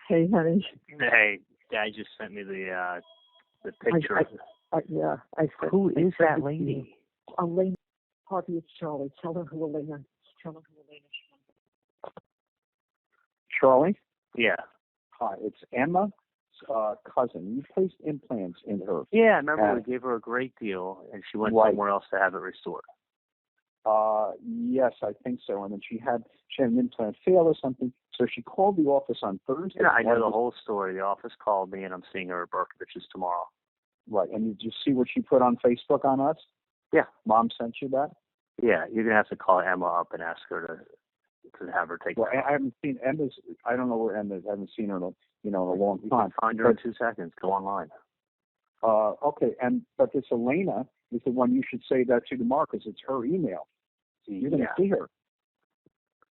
Hey, honey. Hey, Dad just sent me the picture. Yeah, I said. Who is that lady? Elena. Harvey, it's Charlie. Tell her who Elena is. Charlie? Yeah. Hi, it's Emma's cousin. You placed implants in her. Yeah, I remember we gave her a great deal, and she went somewhere else to have it restored. Yes, I think so. And then she had an implant fail or something, so she called the office on Thursday. Yeah, I know the whole story. The office called me, and I'm seeing her at Berkovich's tomorrow. Right, and did you see what she put on Facebook on us? Yeah. Mom sent you that? Yeah, you're going to have to call Emma up and ask her to have her take Well, I haven't seen Emma's. I don't know where Emma is. I haven't seen her in a long time. You can find her in 2 seconds. Go online. Okay, but this Elena is the one you should say that to tomorrow because it's her email. So you're going to see her.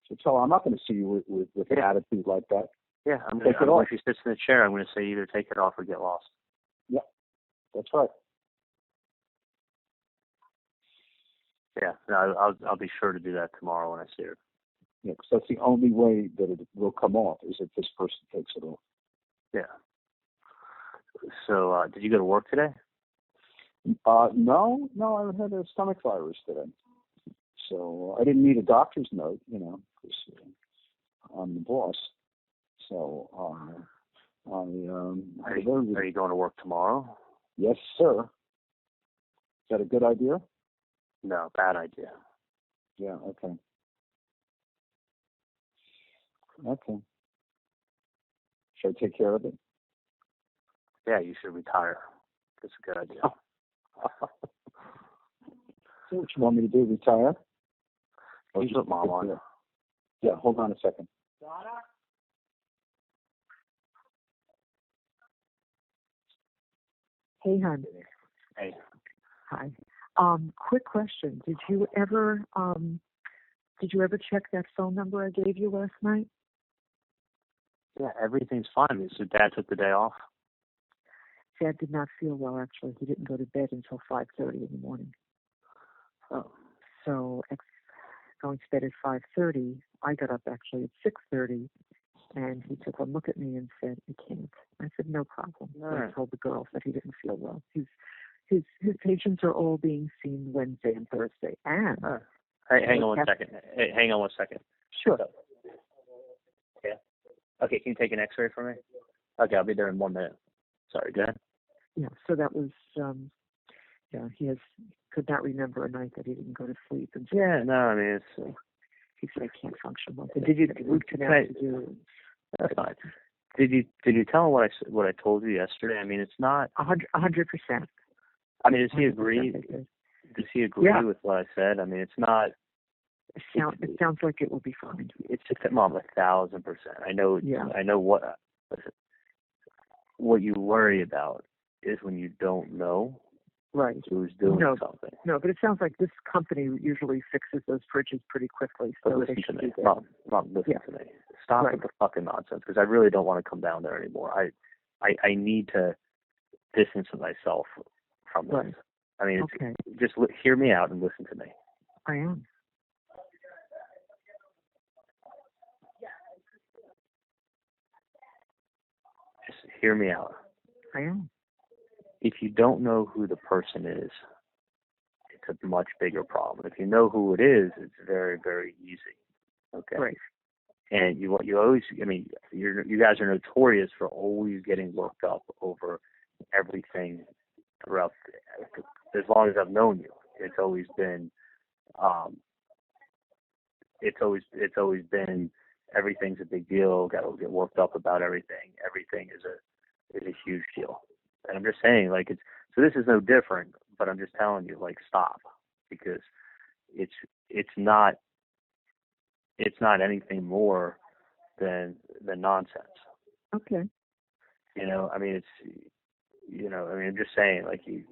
So tell her I'm not going to see you with an attitude like that. Yeah, I'm going to. When she sits in the chair, I'm going to say either take it off or get lost. Yeah, that's right. Yeah, no, I'll be sure to do that tomorrow when I see her. Yeah, because that's the only way that it will come off is if this person takes it off. Yeah. So, did you go to work today? No, I had a stomach virus today. So I didn't need a doctor's note, because I'm the boss. So are you going to work tomorrow? Yes, sir. Is that a good idea? No, bad idea. Yeah, okay. Okay. Should I take care of it? Yeah, you should retire. That's a good idea. So what you want me to do, retire? You put Mom on. Yeah, hold on a second. Donna? Hey, hon. Hey. Hi. Quick question. Did you ever check that phone number I gave you last night? Yeah, everything's fine. So Dad took the day off? Dad did not feel well, actually. He didn't go to bed until 5:30 in the morning. Oh. So going to bed at 5:30, I got up actually at 6:30, and he took one look at me and said, "I can't." I said, "No problem." Right. I told the girls that he didn't feel well. His patients are all being seen Wednesday and Thursday. And hey, hang on 1 second. Hey, hang on 1 second. Sure. Yeah. Okay, can you take an X-ray for me? Okay, I'll be there in 1 minute. Sorry, go ahead. Yeah. So that was he could not remember a night that he didn't go to sleep. And so it's. He said, "I can't function well." Did you? That's fine. Did you tell him what I told you yesterday? I mean, it's not 100%. I mean, does he agree? Does he agree with what I said? I mean, it's not. It sounds like it will be fine. It's just, Mom, 1,000%. I know. Yeah. I know what you worry about is when you don't know. Right. Who's doing something. No, but it sounds like this company usually fixes those fridges pretty quickly. So listen to me. Mom, listen to me. Stop with the fucking nonsense, because I really don't want to come down there anymore. I need to distance myself from this. Right. I mean, just hear me out and listen to me. I am. Just hear me out. I am. If you don't know who the person is, it's a much bigger problem. If you know who it is, it's very, very easy. Okay. Right. And you always, I mean, you guys are notorious for always getting worked up over everything throughout. As long as I've known you, it's always been, everything's a big deal. Got to get worked up about everything. Everything is a huge deal. And I'm just saying, so this is no different, but I'm just telling you, stop, because it's not anything more than nonsense. Okay. I mean, I'm just saying, you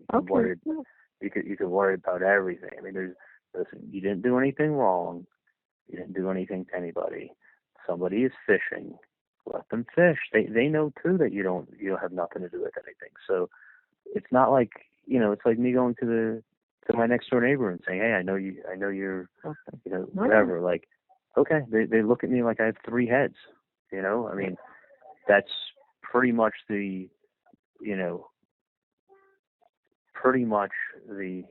could worry about everything. I mean, listen, you didn't do anything wrong. You didn't do anything to anybody. Somebody is fishing. Let them fish. They know too that you don't have nothing to do with anything. So it's not like, it's like me going to my next door neighbor and saying, "Hey, I know you're whatever." Okay, they look at me like I have 3 heads. I mean, that's pretty much the, you know, pretty much the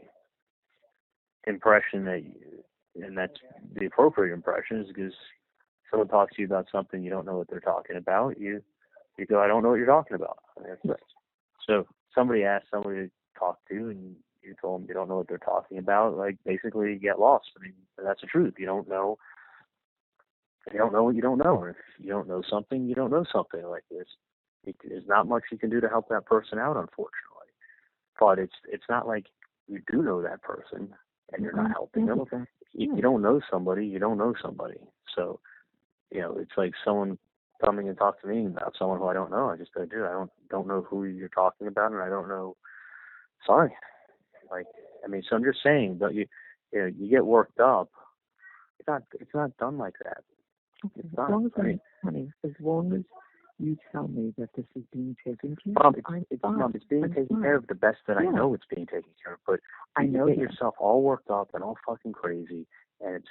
impression that, and that's the appropriate impression, is because someone talks to you about something, you don't know what they're talking about, you go, I don't know what you're talking about. Right. So somebody asks somebody to talk to, and you told them you don't know what they're talking about, like, basically you get lost. I mean, that's the truth. You don't know what you don't know. Or if you don't know something, you don't know something. Like this. There's not much you can do to help that person out, unfortunately. But it's not like you do know that person and you're not helping them. If you don't know somebody, you don't know somebody. So, you know, it's like someone coming and talk to me about someone who I don't know. I just go, dude, I don't know who you're talking about, and I don't know. Sorry. Like, I mean, so I'm just saying, but you get worked up. It's not done like that. Okay. As long as you tell me that this is being taken care of, it's being taken care of the best that I know it's being taken care of. But you get yourself all worked up and all fucking crazy, and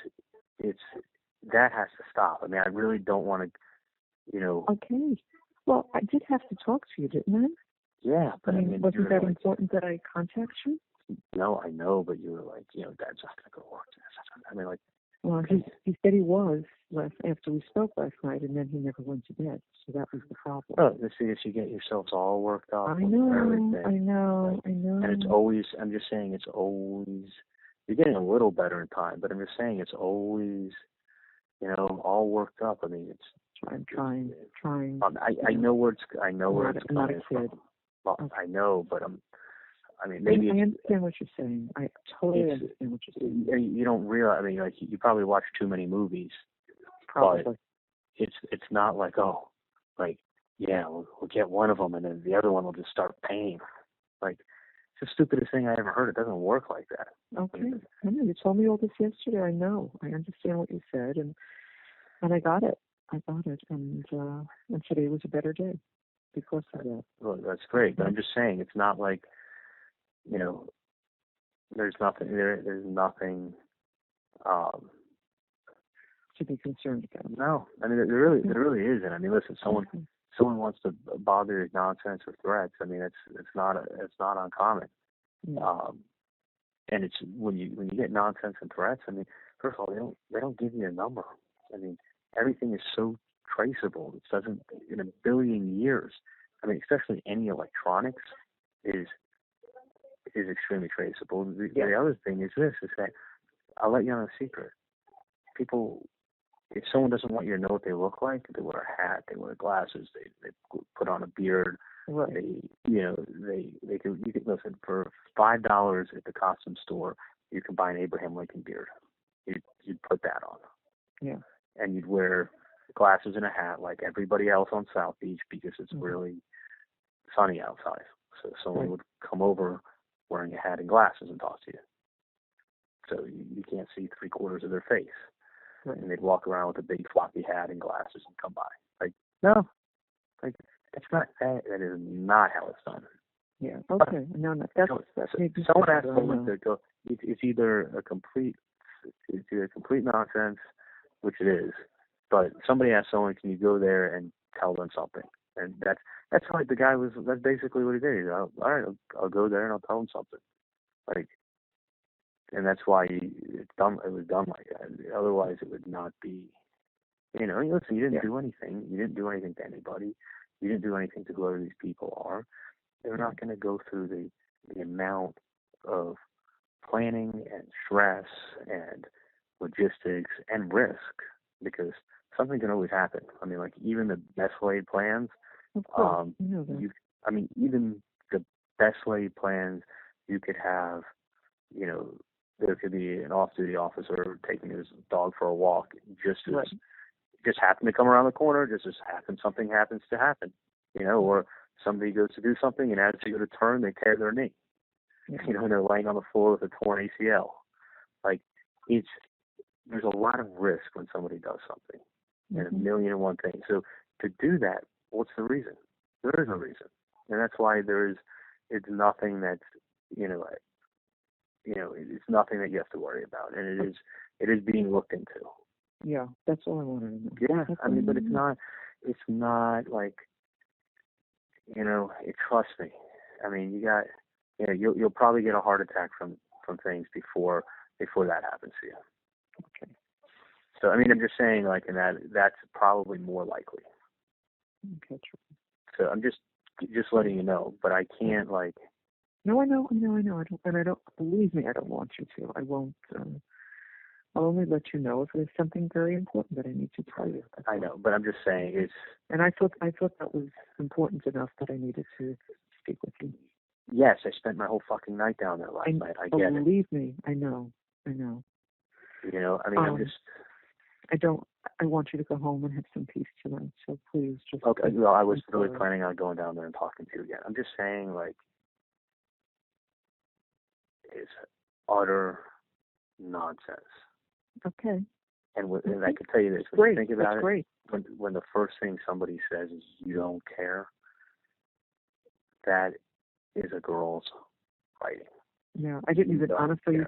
it's that has to stop. I mean, I really don't want to, you know. Okay. Well, I did have to talk to you, didn't I? Yeah, but I mean, wasn't that important that I contact you? No, I know, but you were like, you know, Dad's not going to go work. I mean, like. Well, he said he was after we spoke last night, and then he never went to bed. So that was the problem. Oh, you get yourselves all worked up. I know. And it's always, I'm just saying, it's always, you're getting a little better in time, but I'm just saying it's always, you know, all worked up. I mean, it's. I'm trying. I know where it's I'm not a kid. Well, I know, but I mean, maybe I understand what you're saying. I totally understand what you're saying. You don't realize. I mean, like, you probably watch too many movies. Probably. But it's not like, oh, like, yeah, we'll get one of them and then the other one will just start paying. Like, it's the stupidest thing I ever heard. It doesn't work like that. Okay. I know. You told me all this yesterday. I know. I understand what you said, and I got it. And today was a better day because of that. Well, that's great, but I'm just saying, it's not like, you know, there's nothing to be concerned about. No, I mean, there really isn't. I mean, listen, someone wants to bother your nonsense or threats. I mean, it's not uncommon. Yeah. And it's when you get nonsense and threats. I mean, first of all, they don't give you a number. I mean, everything is so traceable. It doesn't in a billion years. I mean, especially any electronics is extremely traceable. The other thing is this: is that I'll let you on a secret. People, if someone doesn't want you to know what they look like, they wear a hat, they wear glasses, they put on a beard. Right. You can listen, for $5 at the costume store, you can buy an Abraham Lincoln beard. You'd put that on. Yeah. And you'd wear glasses and a hat like everybody else on South Beach because it's really sunny outside. So someone would come over wearing a hat and glasses and talk to you. So you can't see 3/4 of their face. Right. And they'd walk around with a big floppy hat and glasses and come by. Like, no. Like, it's not that. That is not how it's done. Yeah. Okay. No. That's someone asked someone to go. It's either complete nonsense, which it is. But somebody asked someone, "Can you go there and tell them something?" And that's how the guy was. That's basically what he did. He said, all right, I'll go there and I'll tell them something. Like, and that's why it was done like that. Otherwise, it would not be. You know, listen, you didn't do anything. You didn't do anything to anybody. You didn't do anything to whoever these people are. They're not going to go through the amount of planning and stress and logistics and risk, because something can always happen. I mean, like, even the best laid plans. Even the best laid plans, you could have, you know, there could be an off-duty officer taking his dog for a walk, just happen to come around the corner, something happens to happen, you know, or somebody goes to do something and as they go to turn, they tear their knee, you know, and they're laying on the floor with a torn ACL. Like, there's a lot of risk when somebody does something, and a million and one things. So to do that, what's the reason? There is no reason, and that's why it's nothing that's, it's nothing that you have to worry about, and it is being looked into. Yeah, that's all I wanted to know. Yeah, I mean, but it's not like, you know, trust me. I mean, you'll probably get a heart attack from things before that happens to you. Okay. So, I mean, I'm just saying, like, and that's probably more likely. Okay, true. So I'm just letting you know, but I can't, like. No, I know. I don't believe me. I don't want you to. I won't. I'll only let you know if there's something very important that I need to tell you. I know, but I'm just saying it's. And I thought that was important enough that I needed to speak with you. Yes, I spent my whole fucking night down there last night. I get it. Believe me, I know. You know, I mean, I'm just. I want you to go home and have some peace tonight. So please just. Okay. Well, I was really planning on going down there and talking to you again. I'm just saying, like, it's utter nonsense. Okay. And I can tell you this: when you think about That's great. when the first thing somebody says is "you don't care," that is a girl's writing. Yeah, I didn't even honestly.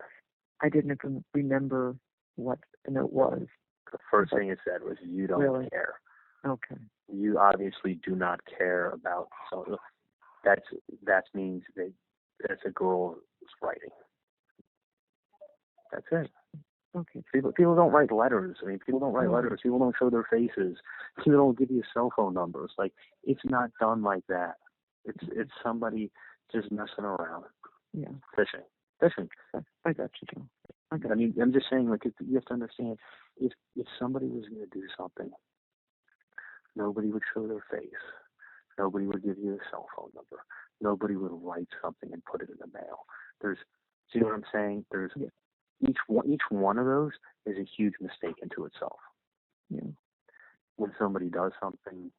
I didn't even remember what the note was. The first thing it said was "you don't care." Okay. You obviously do not care about. So that means that's a girl's writing. That's it. Okay. People don't write letters. I mean, people don't write letters. People don't show their faces. People don't give you cell phone numbers. Like, it's not done like that. It's somebody just messing around. Yeah. Fishing. I got you, Joe. I mean, I'm just saying, like, you have to understand, if somebody was going to do something, nobody would show their face. Nobody would give you a cell phone number. Nobody would write something and put it in the mail. See what I'm saying? There's each one of those is a huge mistake into itself. Yeah. When somebody does something,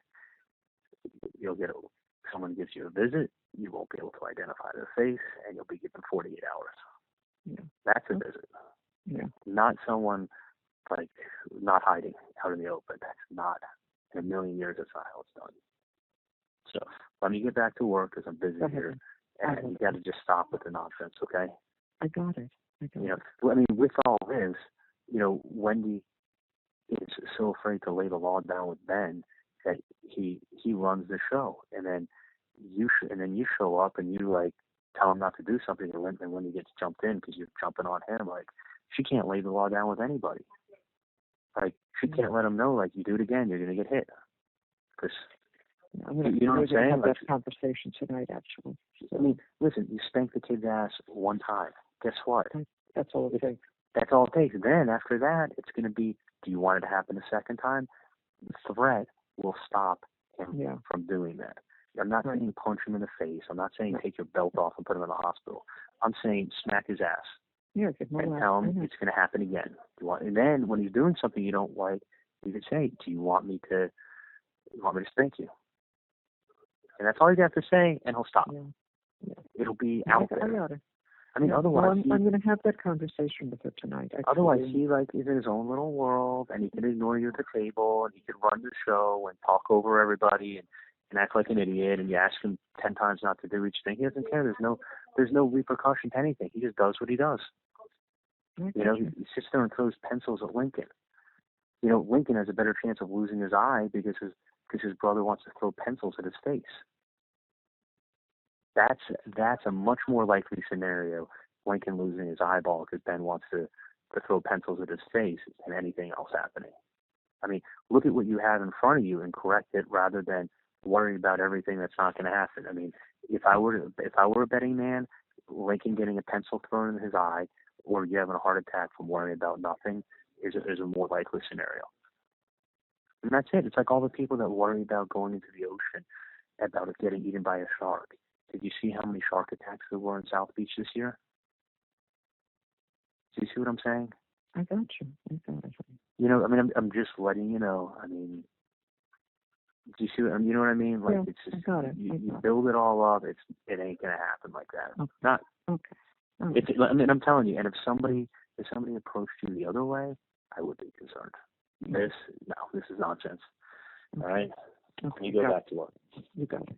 someone gives you a visit, you won't be able to identify their face, and you'll be given 48 hours. Yeah. That's a visit. Yeah. Not someone, like, not hiding out in the open. That's not, in a million years, that's not how it's done. So let me get back to work because I'm busy here, and you got to just stop with the nonsense, okay? I got it. I mean, with all this, Wendi is so afraid to lay the law down with Ben that he runs the show, and then you show up and you, like, tell him not to do something, and when he gets jumped in because you're jumping on him, like, she can't lay the law down with anybody. Like, she can't let him know, like, you do it again, you're gonna get hit. Because you know what I'm saying? Have that conversation tonight, actually. I mean, listen, you spank the kid's ass one time. Guess what? That's all it takes. That's all it takes. Then after that, it's going to be, do you want it to happen a second time? The threat will stop him from doing that. I'm not saying punch him in the face. I'm not saying take your belt off and put him in the hospital. I'm saying smack his ass. Yeah, and tell him it's going to happen again. And then when he's doing something you don't like, you could say, do you want me to spank you? And that's all you have to say, and he'll stop. Yeah. It'll be out there. I got it. I mean, otherwise, I'm going to have that conversation with her tonight. Otherwise, he, like, is in his own little world, and he can ignore you at the table, and he can run the show and talk over everybody and act like an idiot. And you ask him 10 times not to do each thing. He doesn't care. There's no repercussion to anything. He just does what he does. He sits there and throws pencils at Lincoln. Lincoln has a better chance of losing his eye because his brother wants to throw pencils at his face. That's a much more likely scenario, Lincoln losing his eyeball because Ben wants to throw pencils at his face than anything else happening. I mean, look at what you have in front of you and correct it rather than worry about everything that's not going to happen. I mean, if I were a betting man, Lincoln getting a pencil thrown in his eye or you having a heart attack from worrying about nothing is a more likely scenario. And that's it. It's like all the people that worry about going into the ocean, about it getting eaten by a shark. Did you see how many shark attacks there were in South Beach this year? Do you see what I'm saying? I got you. I mean, I'm just letting you know. I mean, do you see what you know what I mean? Like, it's just, I got it. You build it all up. It ain't gonna happen like that. Okay. Not. Okay. Right. I mean, I'm telling you. And if somebody approached you the other way, I would be concerned. This is nonsense. Okay. All right. Okay. You go back to work. You got it.